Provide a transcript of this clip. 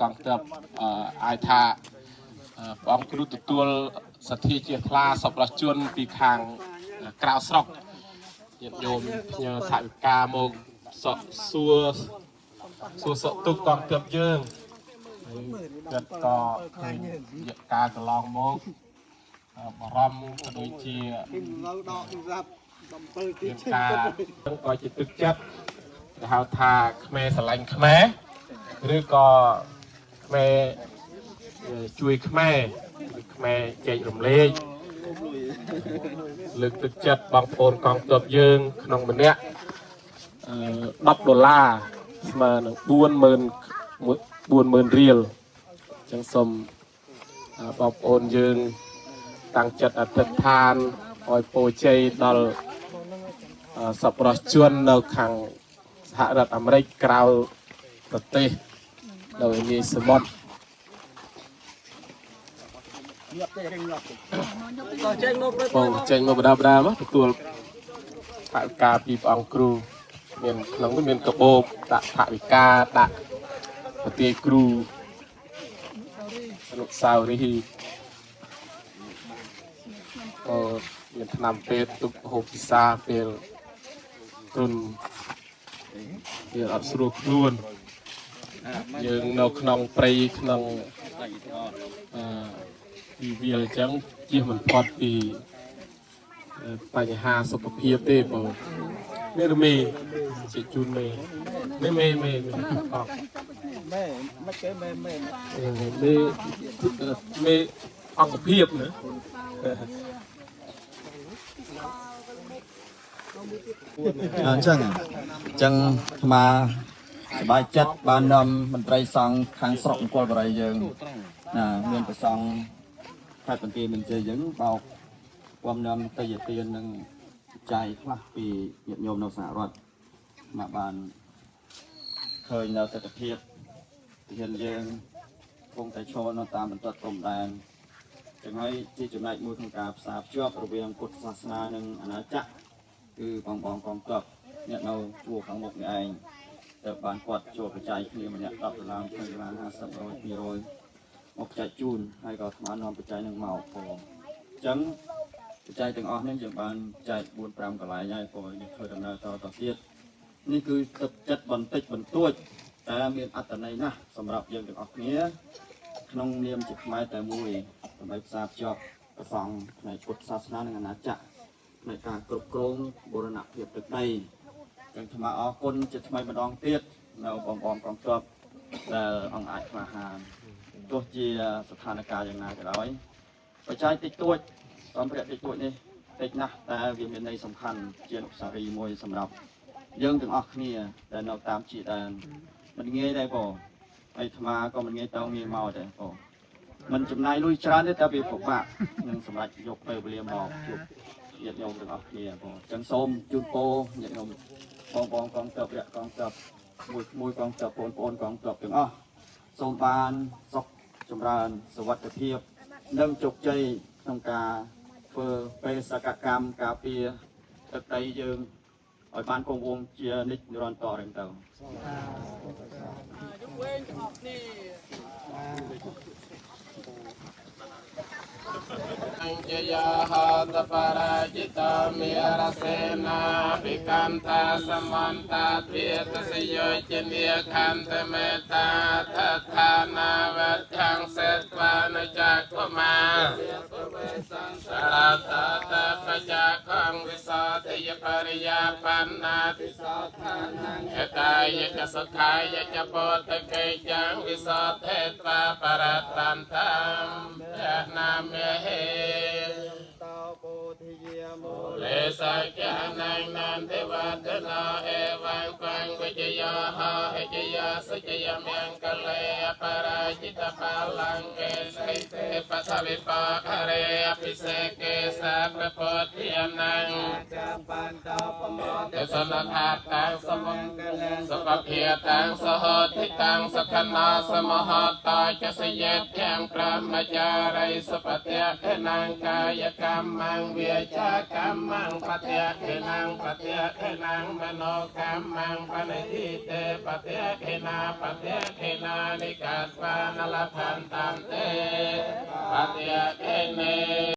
កងទ័ពអាចថាបងគ្រូទទួលសទ្ធាជាថ្លាសពរជនពីខាងក្រៅស្រុកញាតិញោមផ្ញើថវិកាមកសួរសុខទុក្ខកងទ័ពយើងគាត់ក៏ឃើញយការកន្លងមកបារម្ភក៏ដូចជាមានការក៏ជាទឹកចិត្តគេហៅថាខ្មែរស្រឡាញ់ខ្មែរឬក៏ខ្មែរជួយខ្មែរចែករំលែកលើកទឹកចិត្តបងប្អូនកងទ័ពយើងក្នុងម្នាក់$10ស្មើនឹង40000រៀលអញ្ចឹងសូមបងប្អូនយើងតាំងចិត្តអធិដ្ឋានឲ្យពរជ័យដល់សប្បុរសជននៅខាងសហរដ្ឋអាមេរិកក្រៅប្រទេសដោយនាយសមុទ្រចេញមកបដាមកទទួលថវិកាពីព្រះអង្គគ្រូមានក្នុងនោះមានកបោកដាក់ថវិកាដាក់ប្រទាយគ្រូអនុស្សាវរីយ៍មានថ្នាំពេទ្យទុកហូបពិសាពេលទុនវាអត់ស្រួលខ្លួនយើងនៅក្នុងព្រៃក្នុងពីវាអញ្ចឹងជៀសមិនផុតពីបញ្ហាសុខភាពទេបងនេះមេជាជូនមេអត់មិនគេមេអង្គភាពណាអញ្ចឹងអាត្មាសบายចិត្តបាននាំមន្ត្រីសង្ឃខាងស្រុកអង្គរបរិយយើងណាមានប្រសង់ខេត្តបន្ទាយមានជ័យយើងបោកពំនាំតយទាននឹងចៃខ្លះពីញាតិញោមនៅសហរដ្ឋមកបានឃើញនៅទស្សនភាពទានយើងគង់តែឈរនៅតាមបន្ទាត់ព្រំដែនចឹងហើយជាចំណែកមួយក្នុងការផ្សារភ្ជាប់រវាងពុទ្ធសាសនានិងអាណាចក្រគឺបងកងទ័ពអ្នកនៅជួរខាងមុខនេះឯងទៅបានគាត់ចូលបច្ច័យគ្នាម្នាក់$10 $20 $50 $200មកចែកជូនហើយក៏ស្មាននាំបច្ច័យនឹងមកផងអញ្ចឹងបច្ច័យទាំងអស់នេះយើងបានចែក4-5កន្លែងហើយព្រោះយើងធ្វើដំណើរតទៀតនេះគឺទឹកចិត្តបន្តិចបន្តួចតែមានអត្ថន័យណាស់សម្រាប់យើងទាំងអស់គ្នាក្នុងនាមជាខ្មែរតែមួយដើម្បីផ្សារភ្ជាប់ប្រសង់ផ្នែកពុទ្ធសាសនានិងអាណាចក្រในការគ្រប់គ្រងបូរណភាពទឹកដីចឹងថ្មអរគុណជាថ្មីម្ដងទៀតនៅបងកងទ័ពដែលអង្គអាចក្លាហានទោះជាស្ថានភាពយ៉ាងណាក៏ដោយបច្ច័យតិចតួចសម្ភារៈតិចតួចនេះតិចណាស់តែវាមានន័យសំខាន់ជាអនុស្សាវរីយ៍មួយសម្រាប់យើងទាំងអស់គ្នាដែលនៅតាមជាដែនមិនងាយដែរបងហើយថ្មក៏មិនងាយទៅងាយមកដែរបងមិនចំណាយលុយច្រើនទេតែវាពិបាកនឹងសម្រាប់យកពេលវេលាមកជួបញាតិញោមទាំងអស់គ្នាបងអញ្ចឹងសូមជូនពរញាតិញោមបងកងទ័ពរយៈកងទ័ពមួយកងទ័ពបងប្អូនកងទ័ពទាំងអស់សូមបានសុខចម្រើនសុវត្ថិភាពនិងជោគជ័យក្នុងការធ្វើបេសកកម្មការពារទឹកដីយើងឲ្យបានគង់វង្សជានិច្ចនិរន្តរ៍រៀងទៅអង្គយាហតបរាជិតមេរសេនាភិកំតាសមន្តទ្វេតសយោជនីខន្តមេតាថថានាវទាំងសេត្វានុចក្ខមាសារតតបច្ចកងវិសោទយបរិយាបណ្ណាតិសោថាนังកាយកសុខាយចពោតកេយ៉ាងវិសោថេត្វាបរតន្តំយនាមេហេតោពោធិយាមូលេសក្យានាងនានទេវតនោអេវង្កង្វិជយោហោហិជយោសុជយមង្កលេបរាជិតបាលង្កេសៃសេបថវិបោខរេអភិសេកេសាប្រពុទ្ធិអនង្ចាំបានតបមោទសនថាតាំងសមង្គលសុខភាតាំងសហតិតាំងសខណាសមហតោចសយេទាំងប្រមចារិសុបតិខេណង្កាយកម្មងវាចាកម្មងប เตียเขนังปเตียเขนังมโนกรรมังปณิทิเตปเตียเขนาปเตียเขนานิกัสปานลพันตันเตปเตียเขเน